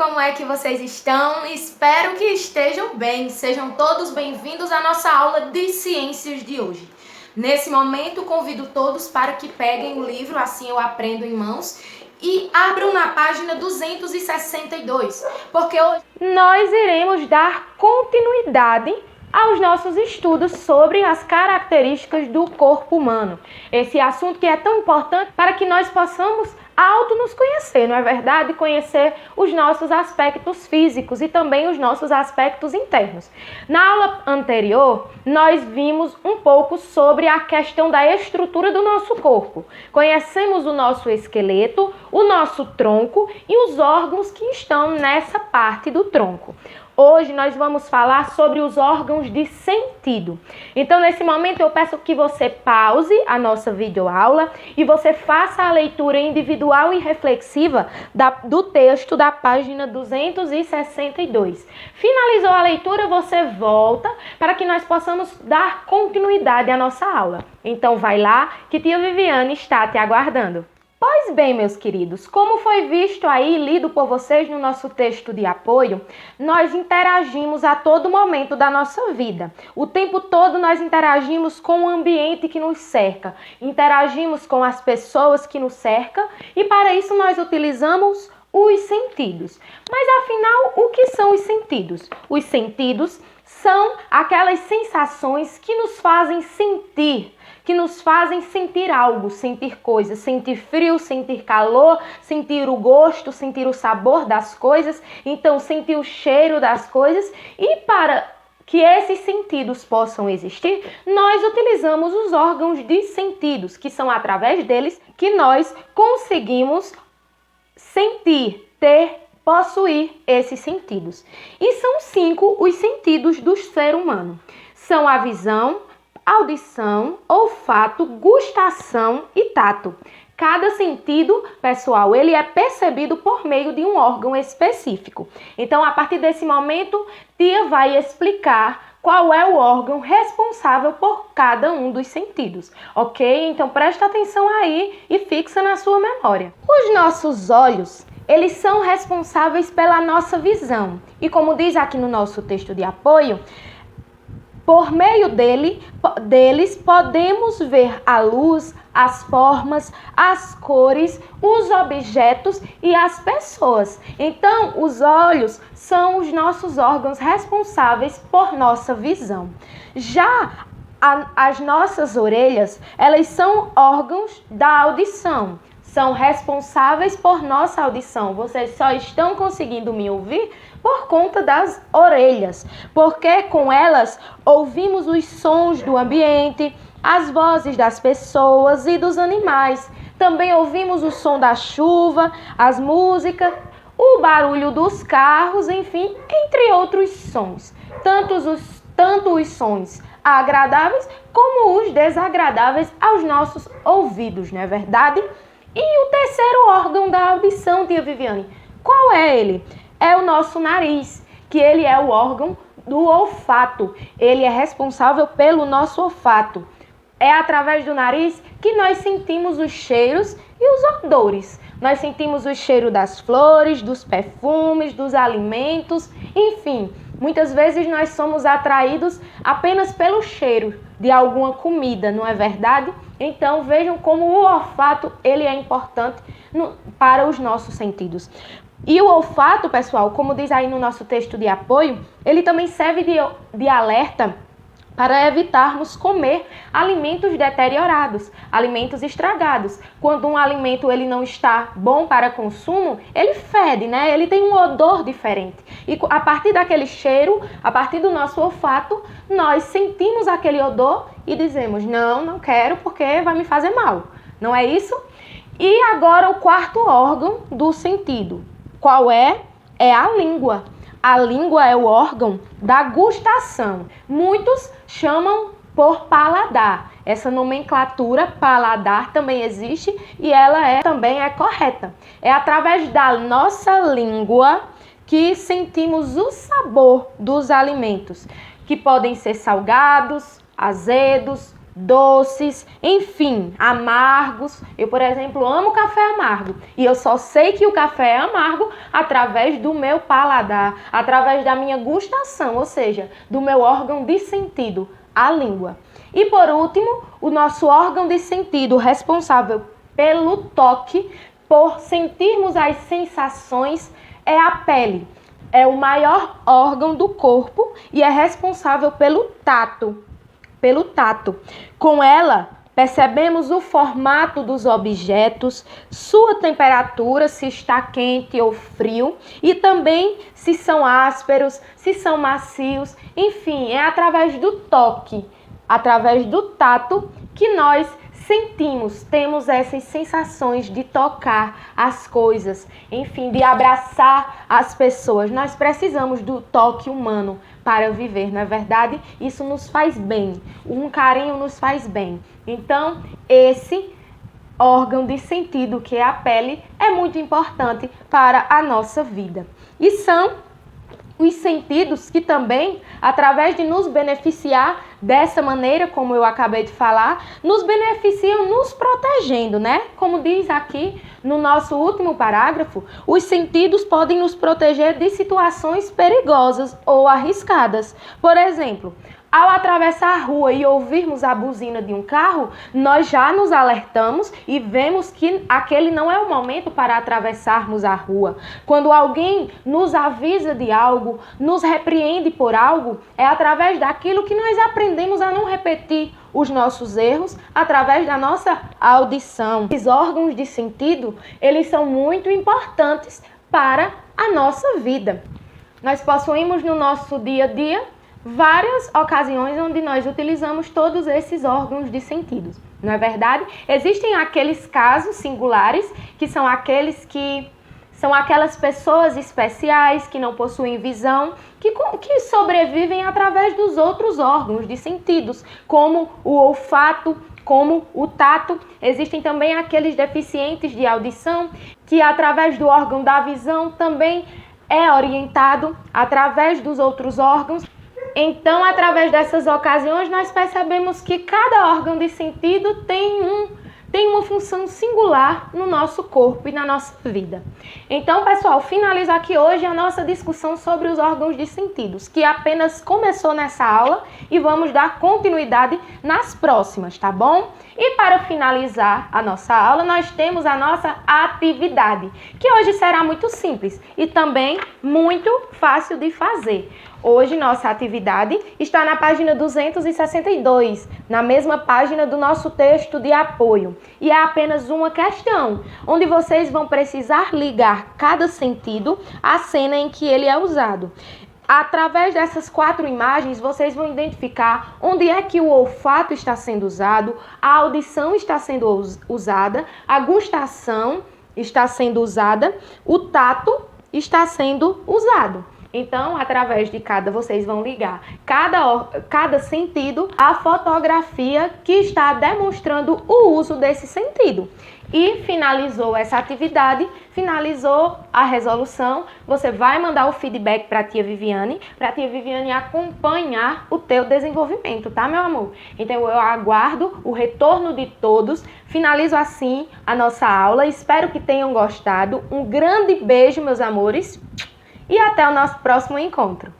como é que vocês estão? Espero que estejam bem. Sejam todos bem-vindos à nossa aula de ciências de hoje. Nesse momento, convido todos para que peguem o livro, assim eu aprendo em mãos, e abram na página 262, porque hoje nós iremos dar continuidade aos nossos estudos sobre as características do corpo humano. Esse assunto que é tão importante para que nós possamos nos conhecer, não é verdade? Conhecer os nossos aspectos físicos e também os nossos aspectos internos. Na aula anterior, nós vimos um pouco sobre a questão da estrutura do nosso corpo. Conhecemos o nosso esqueleto, o nosso tronco e os órgãos que estão nessa parte do tronco. Hoje nós vamos falar sobre os órgãos de sentido. Então, nesse momento, eu peço que você pause a nossa videoaula e você faça a leitura individual e reflexiva do texto da página 262. Finalizou a leitura, você volta para que nós possamos dar continuidade à nossa aula. Então, vai lá que tia Viviane está te aguardando. Pois bem, meus queridos, como foi visto aí, lido por vocês no nosso texto de apoio, nós interagimos a todo momento da nossa vida. O tempo todo nós interagimos com o ambiente que nos cerca, interagimos com as pessoas que nos cercam e para isso nós utilizamos os sentidos. Mas afinal, o que são os sentidos? Os sentidos são aquelas sensações que nos fazem sentir algo, sentir coisas, sentir frio, sentir calor, sentir o gosto, sentir o sabor das coisas, então sentir o cheiro das coisas. E para que esses sentidos possam existir, nós utilizamos os órgãos de sentidos, que são através deles que nós conseguimos sentir, possuir esses sentidos. E são 5 os sentidos do ser humano. São a visão, audição, olfato, gustação e tato. Cada sentido, pessoal, ele é percebido por meio de um órgão específico. Então, a partir desse momento, tia vai explicar qual é o órgão responsável por cada um dos sentidos, ok? Então, presta atenção aí e fixa na sua memória. Os nossos olhos, eles são responsáveis pela nossa visão. E como diz aqui no nosso texto de apoio, por meio deles podemos ver a luz, as formas, as cores, os objetos e as pessoas. Então, os olhos são os nossos órgãos responsáveis por nossa visão. Já as nossas orelhas, elas são órgãos da audição. São responsáveis por nossa audição. Vocês só estão conseguindo me ouvir por conta das orelhas, porque com elas ouvimos os sons do ambiente, as vozes das pessoas e dos animais. Também ouvimos o som da chuva, as músicas, o barulho dos carros, enfim, entre outros sons. Tanto os sons agradáveis como os desagradáveis aos nossos ouvidos, não é verdade? E o terceiro órgão da audição, tia Viviane, qual é ele? É o nosso nariz, que ele é o órgão do olfato. Ele é responsável pelo nosso olfato. É através do nariz que nós sentimos os cheiros e os odores. Nós sentimos o cheiro das flores, dos perfumes, dos alimentos, enfim. Muitas vezes nós somos atraídos apenas pelo cheiro de alguma comida, não é verdade? Então vejam como o olfato ele é importante para os nossos sentidos. E o olfato, pessoal, como diz aí no nosso texto de apoio, ele também serve de alerta para evitarmos comer alimentos deteriorados, alimentos estragados. Quando um alimento ele não está bom para consumo, ele fede, né? Ele tem um odor diferente. E a partir daquele cheiro, a partir do nosso olfato, nós sentimos aquele odor e dizemos, não quero porque vai me fazer mal. Não é isso? E agora o quarto órgão do sentido. Qual é? É a língua. A língua é o órgão da gustação. Muitos chamam por paladar. Essa nomenclatura paladar também existe e ela também é correta. É através da nossa língua que sentimos o sabor dos alimentos, que podem ser salgados, azedos, doces, enfim, amargos. Eu, por exemplo, amo café amargo e eu só sei que o café é amargo através do meu paladar, através da minha gustação, ou seja, do meu órgão de sentido, a língua. E por último, o nosso órgão de sentido responsável pelo toque, por sentirmos as sensações, é a pele. É o maior órgão do corpo e é responsável pelo tato. Com ela, percebemos o formato dos objetos, sua temperatura, se está quente ou frio, e também se são ásperos, se são macios. Enfim, é através do toque, através do tato, que nós sentimos, temos essas sensações de tocar as coisas, enfim, de abraçar as pessoas. Nós precisamos do toque humano para viver, não é verdade? Isso nos faz bem, um carinho nos faz bem. Então, esse órgão de sentido, que é a pele, é muito importante para a nossa vida. E são os sentidos que também, através de nos beneficiar dessa maneira, como eu acabei de falar, nos beneficiam nos protegendo, né? Como diz aqui no nosso último parágrafo, os sentidos podem nos proteger de situações perigosas ou arriscadas. Por exemplo, ao atravessar a rua e ouvirmos a buzina de um carro, nós já nos alertamos e vemos que aquele não é o momento para atravessarmos a rua. Quando alguém nos avisa de algo, nos repreende por algo, é através daquilo que nós aprendemos a não repetir os nossos erros através da nossa audição. Os órgãos de sentido, eles são muito importantes para a nossa vida. Nós possuímos no nosso dia a dia várias ocasiões onde nós utilizamos todos esses órgãos de sentidos. Não é verdade? Existem aqueles casos singulares, que são aqueles que são aquelas pessoas especiais que não possuem visão, que sobrevivem através dos outros órgãos de sentidos, como o olfato, como o tato. Existem também aqueles deficientes de audição, que através do órgão da visão também é orientado através dos outros órgãos. Então, através dessas ocasiões, nós percebemos que cada órgão de sentido tem uma função singular no nosso corpo e na nossa vida. Então, pessoal, finalizo aqui hoje a nossa discussão sobre os órgãos de sentidos, que apenas começou nessa aula e vamos dar continuidade nas próximas, tá bom? E para finalizar a nossa aula, nós temos a nossa atividade, que hoje será muito simples e também muito fácil de fazer. Hoje, nossa atividade está na página 262, na mesma página do nosso texto de apoio. E é apenas uma questão, onde vocês vão precisar ligar cada sentido à cena em que ele é usado. Através dessas 4 imagens, vocês vão identificar onde é que o olfato está sendo usado, a audição está sendo usada, a gustação está sendo usada, o tato está sendo usado. Então, através de vocês vão ligar cada sentido à fotografia que está demonstrando o uso desse sentido. E finalizou essa atividade, finalizou a resolução, você vai mandar o feedback para a tia Viviane acompanhar o teu desenvolvimento, tá, meu amor? Então, eu aguardo o retorno de todos. Finalizo assim a nossa aula, espero que tenham gostado. Um grande beijo, meus amores. E até o nosso próximo encontro.